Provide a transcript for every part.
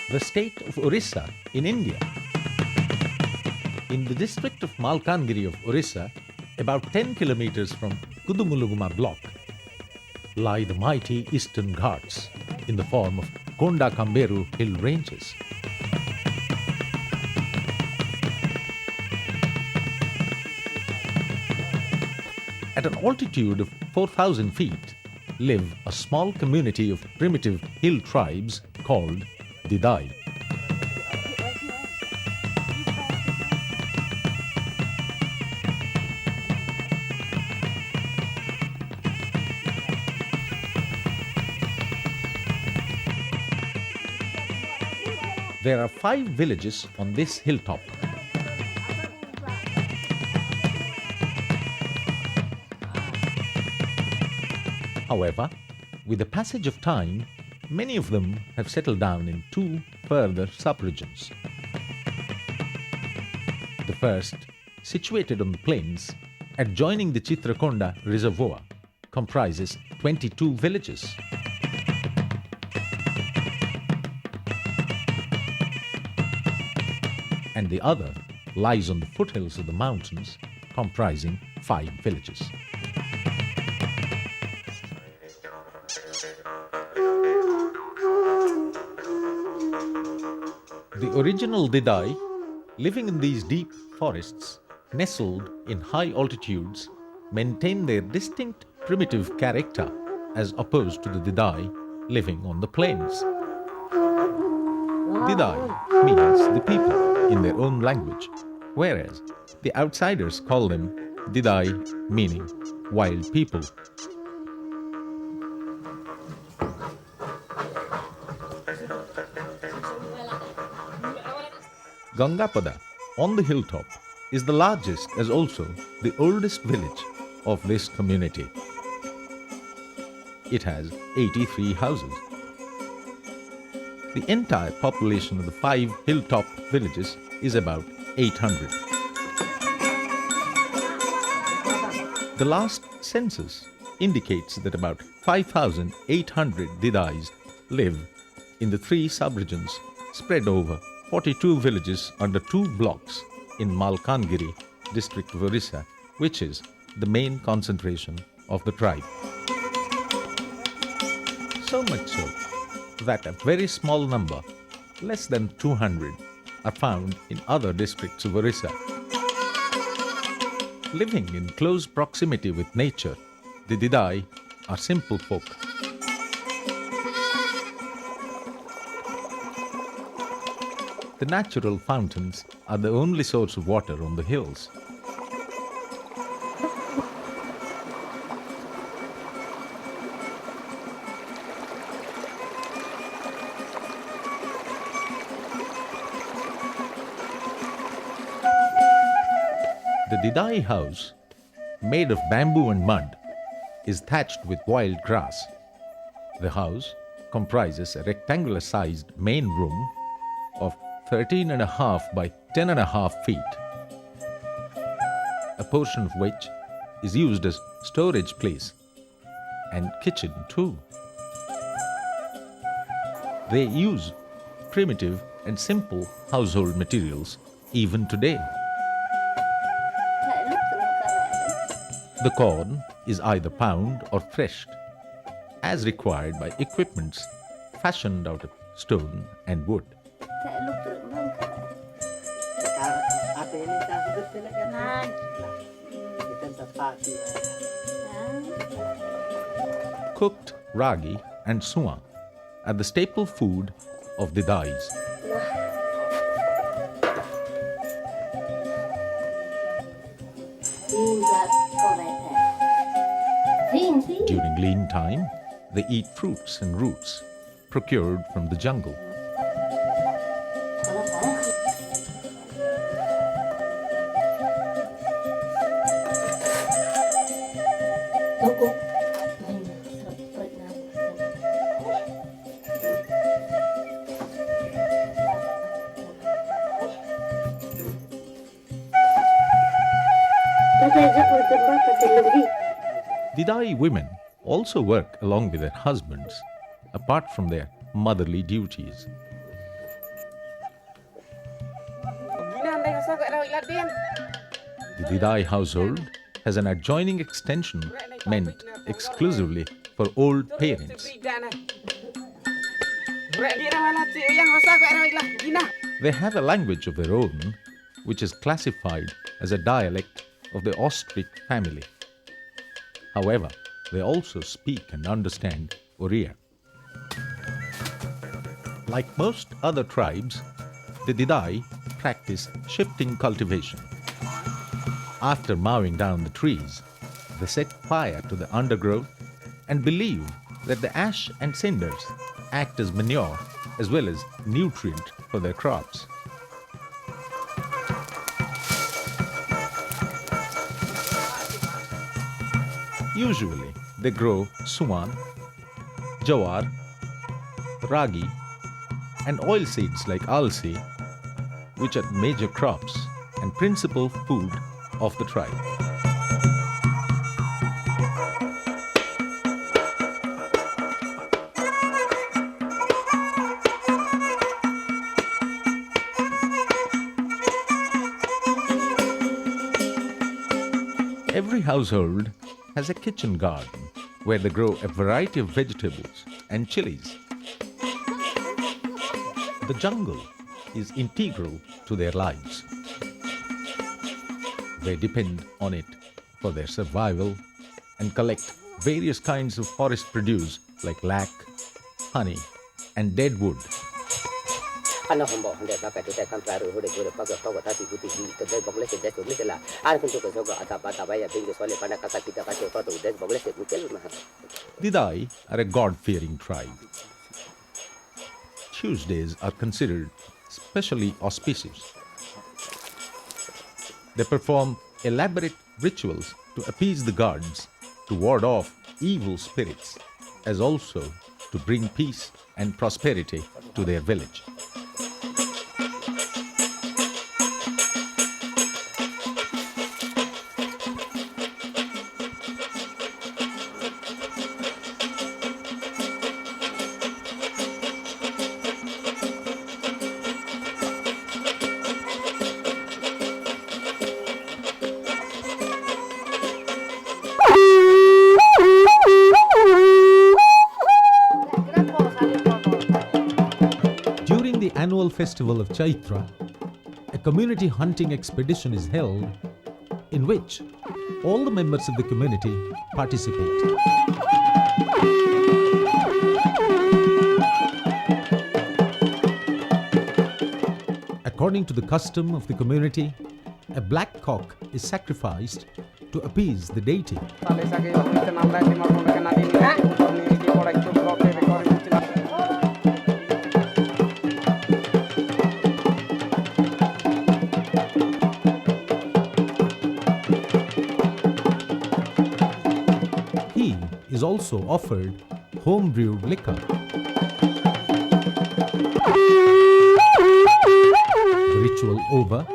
The state of Orissa in India. In the district of Malkangiri of Orissa, about 10 kilometers from Kudumuluguma block, lie the mighty Eastern Ghats in the form of Kondakamberu hill ranges. At an altitude of 4,000 feet live a small community of primitive hill tribes called Didayi. There are 5 villages on this hilltop. However, with the passage of time, many of them have settled down in 2 further sub-regions. The first, situated on the plains, adjoining the Chitrakonda reservoir, comprises 22 villages. And the other lies on the foothills of the mountains, comprising 5 villages. The original Didayi, living in these deep forests, nestled in high altitudes, maintain their distinct primitive character as opposed to the Didayi living on the plains. Didayi means the people in their own language, whereas the outsiders call them Didayi, meaning wild people. Gangapada, on the hilltop, is the largest as also the oldest village of this community. It has 83 houses. The entire population of the 5 hilltop villages is about 800. The last census indicates that about 5,800 Didayis live in the 3 sub-regions spread over 42 villages under 2 blocks in Malkangiri district of Orissa, which is the main concentration of the tribe. So much so that a very small number, less than 200, are found in other districts of Orissa. Living in close proximity with nature, the Didayi are simple folk. The natural fountains are the only source of water on the hills. The Didayi house, made of bamboo and mud, is thatched with wild grass. The house comprises a rectangular-sized main room of 13.5 by 10.5 feet, a portion of which is used as storage place and kitchen too. They use primitive and simple household materials even today. The corn is either pound or threshed, as required by equipments fashioned out of stone and wood. Cooked ragi and suwa are the staple food of the Didayis. During lean time, they eat fruits and roots procured from the jungle. Didayi women also work along with their husbands, apart from their motherly duties. The Didayi household has an adjoining extension meant exclusively for old parents. They have a language of their own, which is classified as a dialect of the Austric family. However, they also speak and understand Oriya. Like most other tribes, the Didayi practice shifting cultivation. After mowing down the trees, they set fire to the undergrowth and believe that the ash and cinders act as manure as well as nutrient for their crops. Usually, they grow suwan, jawar, ragi, and oilseeds like alsi, which are major crops and principal food of the tribe. Every household has a kitchen garden where they grow a variety of vegetables and chilies. The jungle is integral to their lives. They depend on it for their survival and collect various kinds of forest produce like lac, honey, and dead wood. Didayi are a God-fearing tribe. Tuesdays are considered specially auspicious. They perform elaborate rituals to appease the gods, to ward off evil spirits, as also to bring peace and prosperity to their village. During the annual festival of Chaitra, a community hunting expedition is held in which all the members of the community participate. According to the custom of the community, a black cock is sacrificed to appease the deity. He is also offered home-brewed liquor. The ritual over,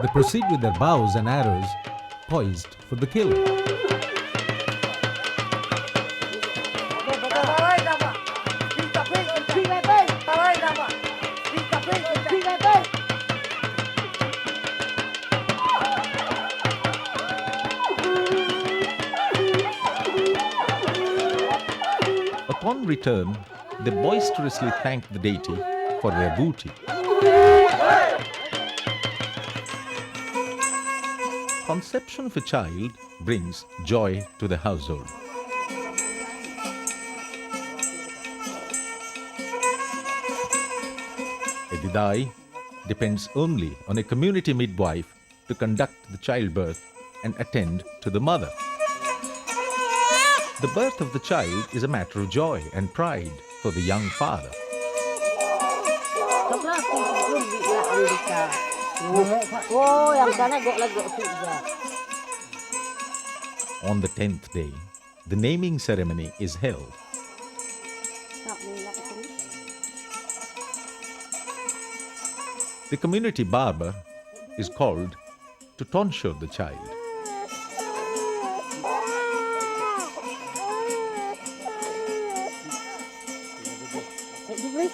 they proceed with their bows and arrows poised for the kill. Upon return, they boisterously thank the deity for their booty. Conception of a child brings joy to the household. A Didayi depends only on a community midwife to conduct the childbirth and attend to the mother. The birth of the child is a matter of joy and pride for the young father. On the 10th day, the naming ceremony is held. The community barber is called to tonsure the child. The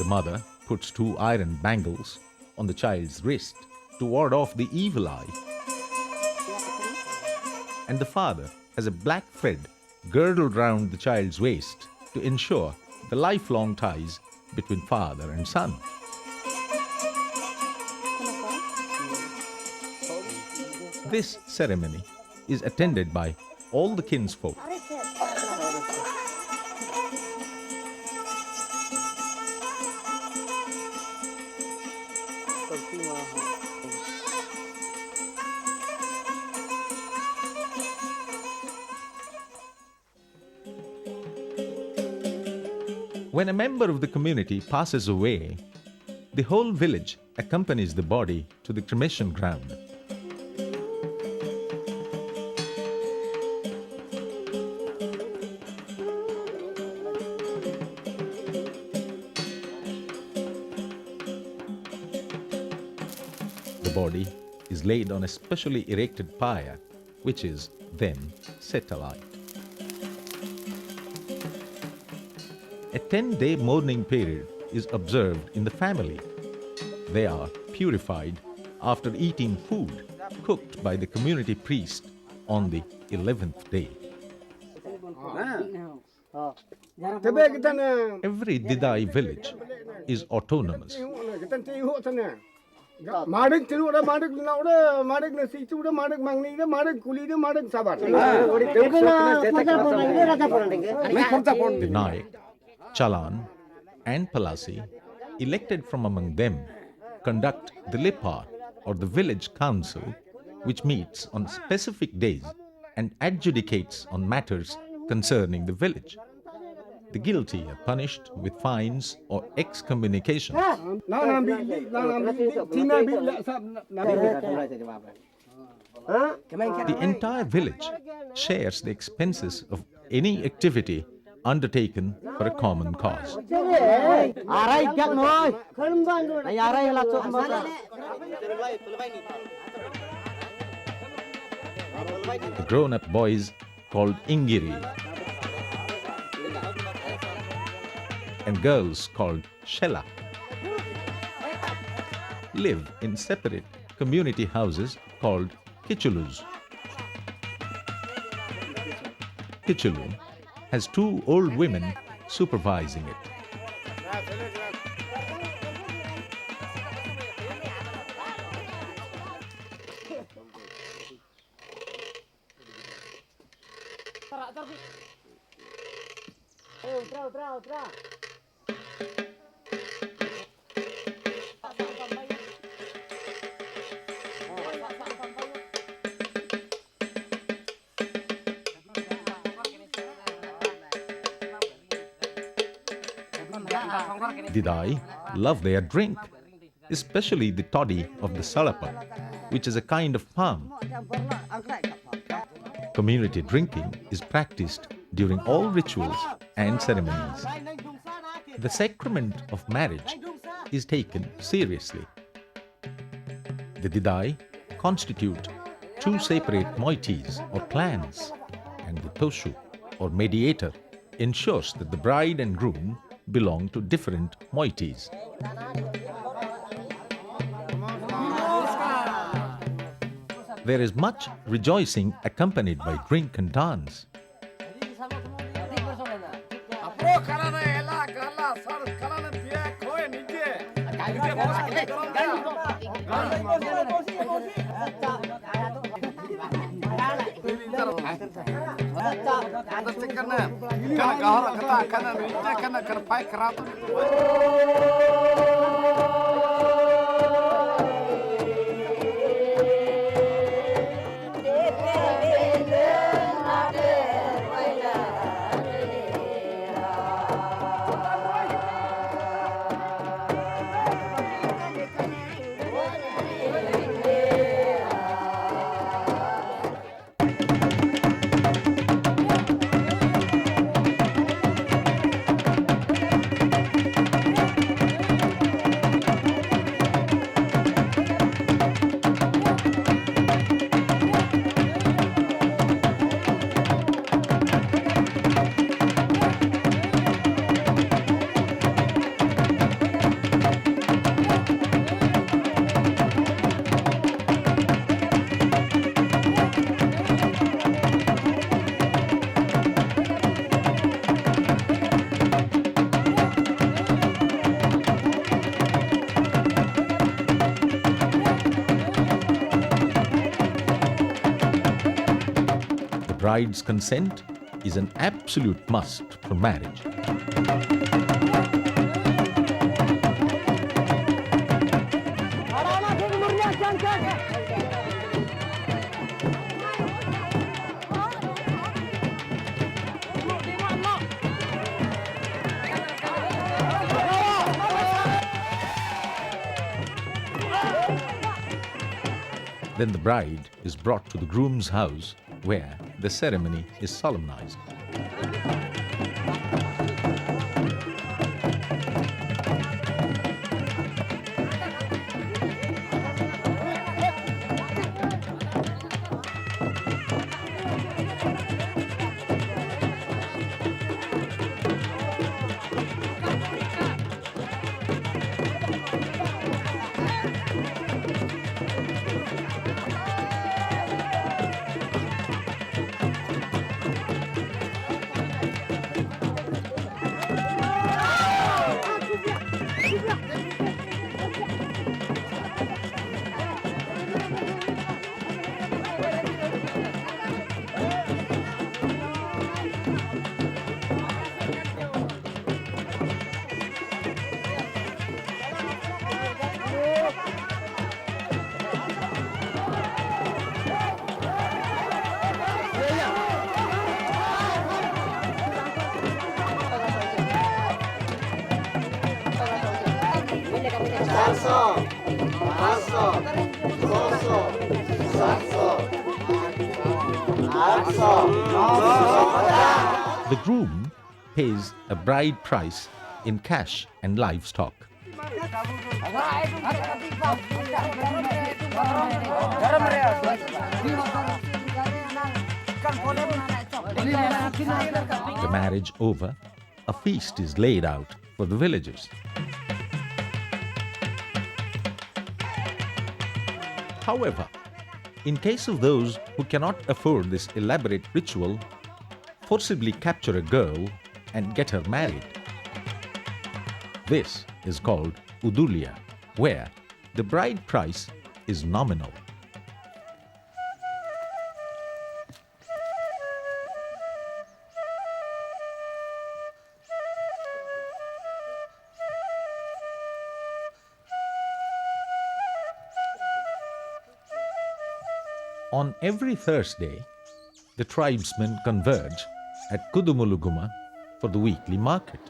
mother puts 2 iron bangles on the child's wrist to ward off the evil eye. And the father has a black thread girdled round the child's waist to ensure the lifelong ties between father and son. This ceremony is attended by all the kinsfolk. When a member of the community passes away, the whole village accompanies the body to the cremation ground. The body is laid on a specially erected pyre, which is then set alight. A 10-day mourning period is observed in the family. They are purified after eating food cooked by the community priest on the 11th day. Every Didayi village is autonomous. The Naik, Chalan and Palasi, elected from among them, conduct the Lipa or the village council, which meets on specific days and adjudicates on matters concerning the village. The guilty are punished with fines or excommunication. The entire village shares the expenses of any activity undertaken for a common cause. The grown-up boys called Ingiri and girls called Shella live in separate community houses called Kichulus. Kichulu has 2 old women supervising it. Didayi love their drink, especially the toddy of the salapa, which is a kind of palm. Community drinking is practiced during all rituals and ceremonies. The sacrament of marriage is taken seriously. The Didayi constitute 2 separate moieties or clans, and the Toshu or mediator ensures that the bride and groom belong to different moieties. There is much rejoicing accompanied by drink and dance. bride's consent is an absolute must for marriage. Then the bride is brought to the groom's house where the ceremony is solemnized. The groom pays a bride price in cash and livestock. The marriage over, a feast is laid out for the villagers. However, in case of those who cannot afford this elaborate ritual, forcibly capture a girl and get her married. This is called Udulia, where the bride price is nominal. On every Thursday, the tribesmen converge at Kudumuluguma for the weekly market.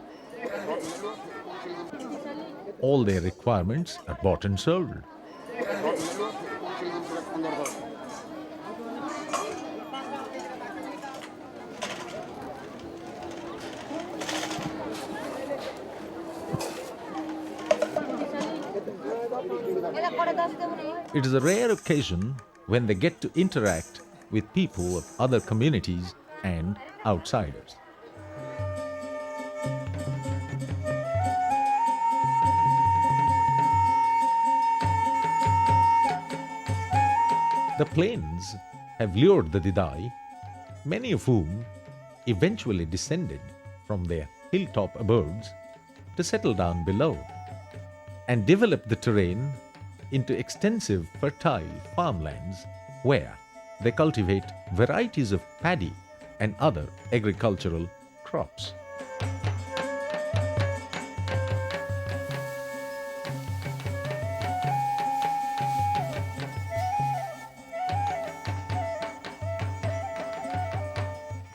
All their requirements are bought and sold. It is a rare occasion when they get to interact with people of other communities and outsiders. The plains have lured the Didayi, many of whom eventually descended from their hilltop abodes to settle down below and develop the terrain into extensive fertile farmlands where they cultivate varieties of paddy and other agricultural crops.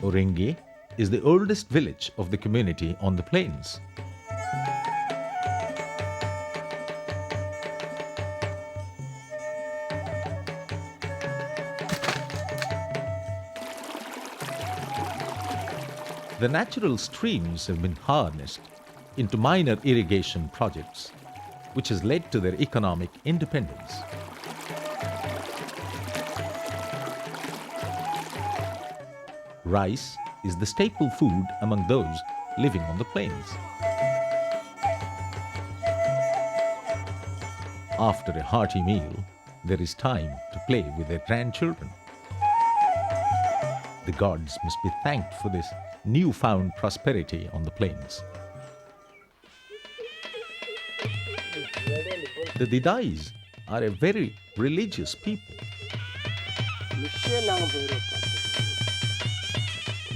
Orenge is the oldest village of the community on the plains. The natural streams have been harnessed into minor irrigation projects, which has led to their economic independence. Rice is the staple food among those living on the plains. After a hearty meal, there is time to play with their grandchildren. The gods must be thanked for this newfound prosperity on the plains. The Didayis are a very religious people.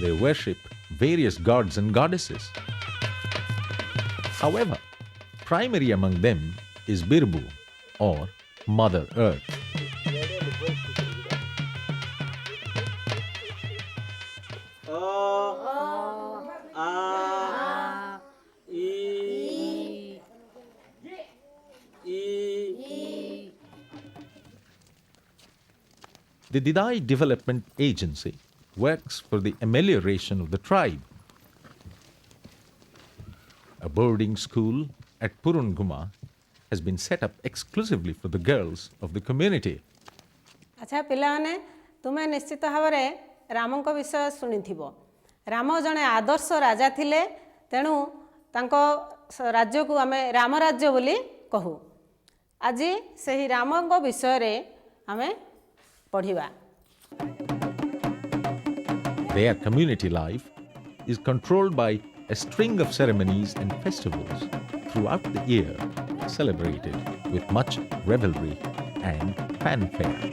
they worship various gods and goddesses. However, primary among them is Birbu, or Mother Earth. The Didayi Development Agency works for the amelioration of the tribe. A boarding school at Purunguma has been set up exclusively for the girls of the community. अच्छा पिलाने तुमे निश्चित भाव में रामको विषय शुणिथिबो राम जने आदर्श राजा थिले तेणु तांको राज्य को आमे राम राज्य बोली कहू आज सही रामको विषय रे आमे पढ़िबा Their community life is controlled by a string of ceremonies and festivals throughout the year, celebrated with much revelry and fanfare.